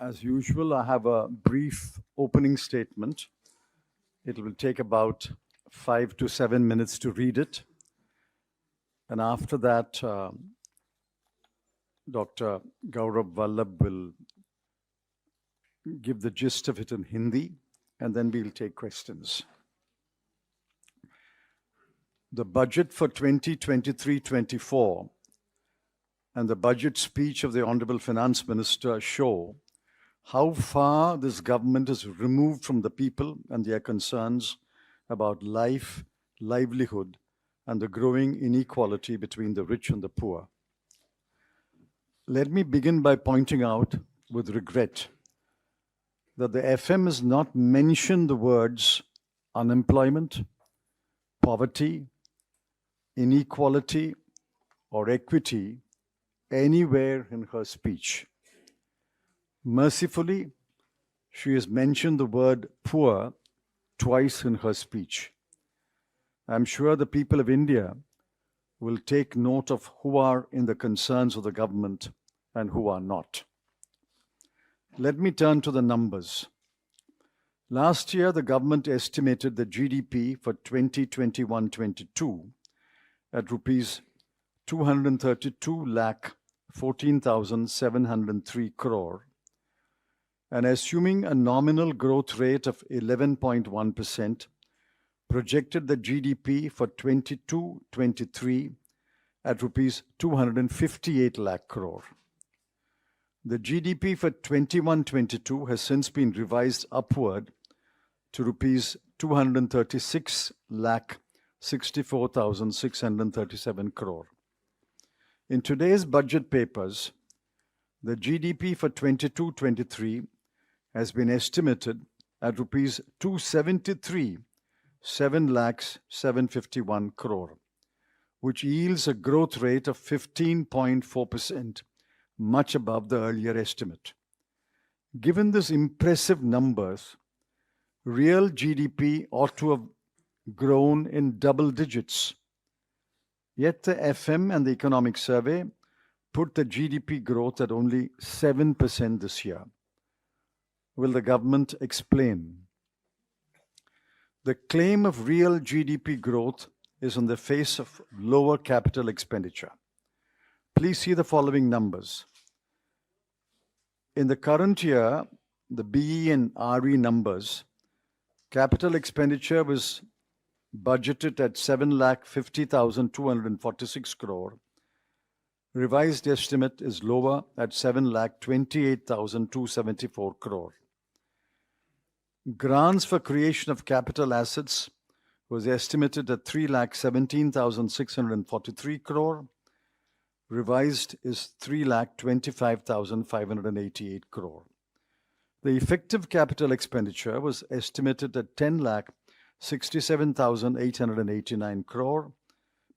As usual, I have a brief opening statement. It will take about 5 to 7 minutes to read it. And after that, Dr. Gaurav Vallabh will give the gist of it in Hindi, and then we'll take questions. The budget for 2023-24 and the budget speech of the Honorable Finance Minister show how far this government is removed from the people and their concerns about life, livelihood, and the growing inequality between the rich and the poor. Let me begin by pointing out with regret that the FM has not mentioned the words unemployment, poverty, inequality, or equity anywhere in her speech. Mercifully, she has mentioned the word poor twice in her speech. I'm sure the people of India will take note of who are in the concerns of the government and who are not. Let me turn to the numbers. Last year, the government estimated the GDP for 2021-22 at rupees 232,14,703 crore, and assuming a nominal growth rate of 11.1%, projected the GDP for 22-23 at rupees 258 lakh crore. The GDP for 21-22 has since been revised upward to rupees 236 lakh 64,637 crore. In today's budget papers, the GDP for 22-23 has been estimated at rupees 273 7 lakhs 751 crore, which yields a growth rate of 15.4%, much above the earlier estimate. Given these impressive numbers, real GDP ought to have grown in double digits. Yet the FM and the Economic Survey put the GDP growth at only 7% this year. Will the government explain? The claim of real GDP growth is on the face of lower capital expenditure. Please see the following numbers. In the current year, the BE and RE numbers, capital expenditure was budgeted at 7,50,246 crore. Revised estimate is lower at 7,28,274 crore. Grants for creation of capital assets was estimated at 3,17,643 crore. Revised is 3,25,588 crore. The effective capital expenditure was estimated at 10,67,889 crore,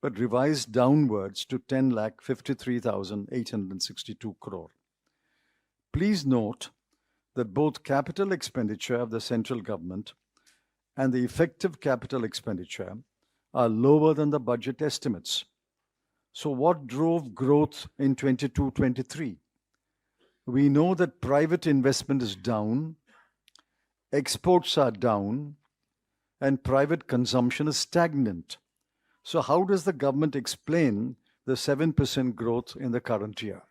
but revised downwards to 10,53,862 crore. Please note that both capital expenditure of the central government and the effective capital expenditure are lower than the budget estimates. So what drove growth in 22-23? We know that private investment is down, exports are down, and private consumption is stagnant. So how does the government explain the 7% growth in the current year?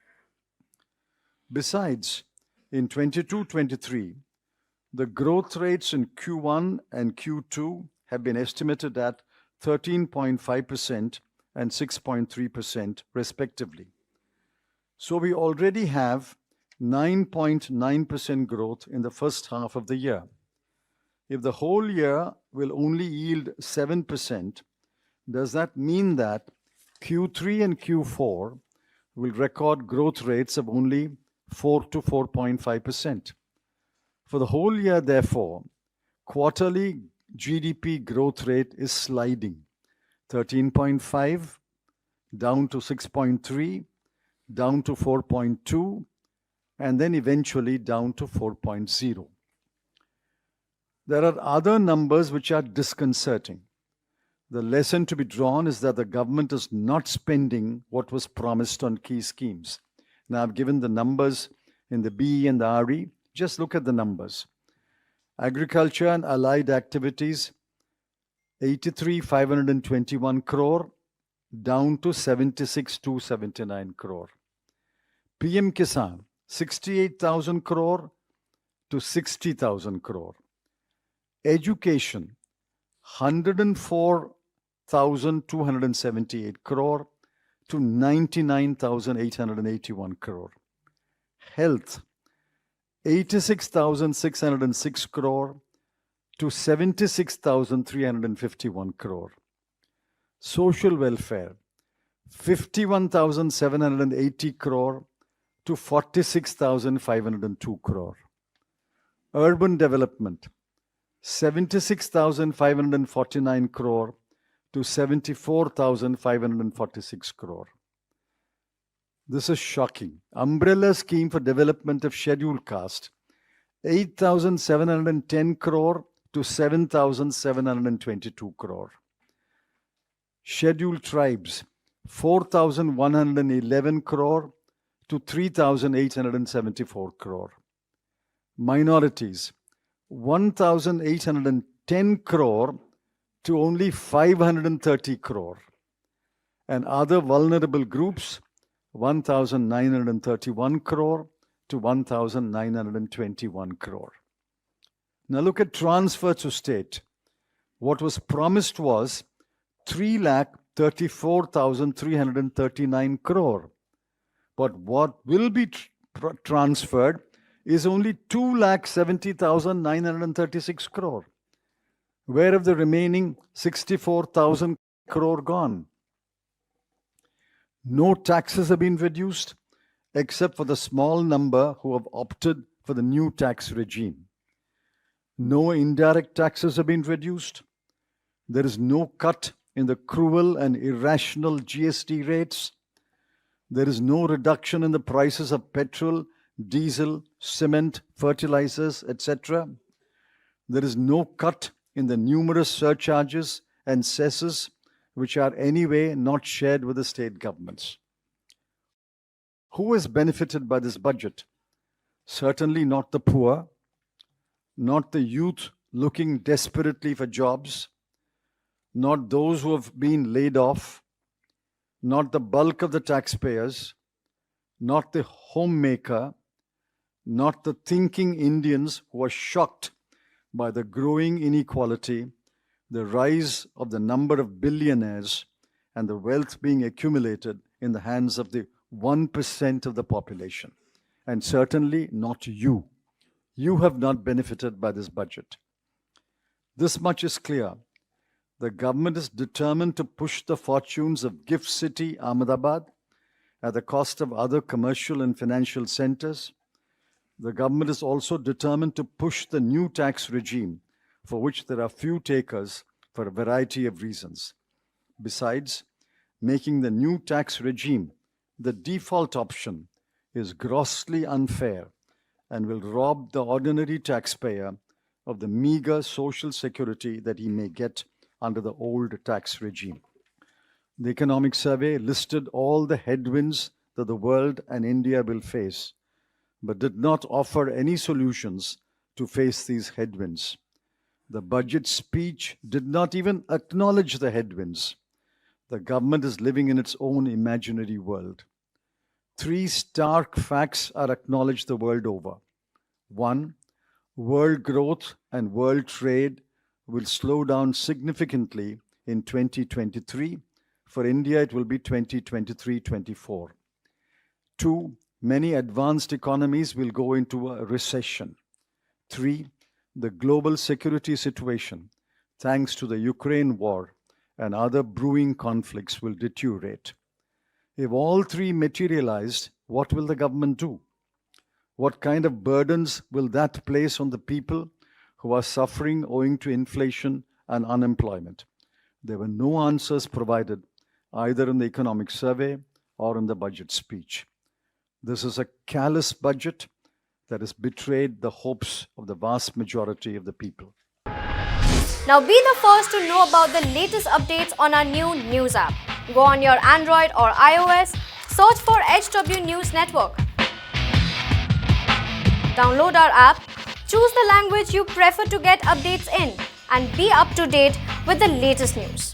Besides, in 22-23, the growth rates in Q1 and Q2 have been estimated at 13.5% and 6.3% respectively. So we already have 9.9% growth in the first half of the year. If the whole year will only yield 7%, does that mean that Q3 and Q4 will record growth rates of only 4 to 4.5%? For the whole year, therefore, quarterly GDP growth rate is sliding, 13.5, down to 6.3, down to 4.2, and then eventually down to 4.0. There are other numbers which are disconcerting. The lesson to be drawn is that the government is not spending what was promised on key schemes. Now, I've given the numbers in the BE and the RE. Just look at the numbers. Agriculture and allied activities, 83,521 crore, down to 76,279 crore. PM Kisan, 68,000 crore to 60,000 crore. Education, 104,278 crore to 99,881 crore. Health, 86,606 crore to 76,351 crore. Social welfare, 51,780 crore to 46,502 crore. Urban development, 76,549 crore to 74,546 crore. This is shocking. Umbrella scheme for development of scheduled caste, 8,710 crore to 7,722 crore. Scheduled tribes, 4,111 crore to 3,874 crore. Minorities, 1,810 crore to only 530 crore. And other vulnerable groups, 1,931 crore to 1,921 crore. Now look at transfer to state. What was promised was 3,34,339 crore. But what will be transferred is only 2,70,936 crore. Where have the remaining 64,000 crore gone? No taxes have been reduced, except for the small number who have opted for the new tax regime. No indirect taxes have been reduced. There is no cut in the cruel and irrational GST rates. There is no reduction in the prices of petrol, diesel, cement, fertilizers, etc. There is no cut in the numerous surcharges and cesses which are anyway not shared with the state governments. Who has benefited by this budget? Certainly not the poor, not the youth looking desperately for jobs, not those who have been laid off, not the bulk of the taxpayers, not the homemaker, not the thinking Indians who are shocked by the growing inequality, the rise of the number of billionaires, and the wealth being accumulated in the hands of the 1% of the population. And certainly not you. You have not benefited by this budget. This much is clear. The government is determined to push the fortunes of Gift City, Ahmedabad, at the cost of other commercial and financial centers. The government is also determined to push the new tax regime, for which there are few takers for a variety of reasons. Besides, making the new tax regime the default option is grossly unfair and will rob the ordinary taxpayer of the meager social security that he may get under the old tax regime. The Economic Survey listed all the headwinds that the world and India will face, but did not offer any solutions to face these headwinds. The budget speech did not even acknowledge the headwinds. The government is living in its own imaginary world. 3 stark facts are acknowledged the world over. 1, world growth and world trade will slow down significantly in 2023. For India, it will be 2023-24. 2, many advanced economies will go into a recession. 3, the global security situation, thanks to the Ukraine war and other brewing conflicts, will deteriorate. If all 3 materialized, what will the government do? What kind of burdens will that place on the people who are suffering owing to inflation and unemployment? There were no answers provided either in the Economic Survey or in the budget speech. This is a callous budget that has betrayed the hopes of the vast majority of the people. Now be the first to know about the latest updates on our new news app. Go on your Android or iOS, search for HW News Network. Download our app, choose the language you prefer to get updates in, and be up to date with the latest news.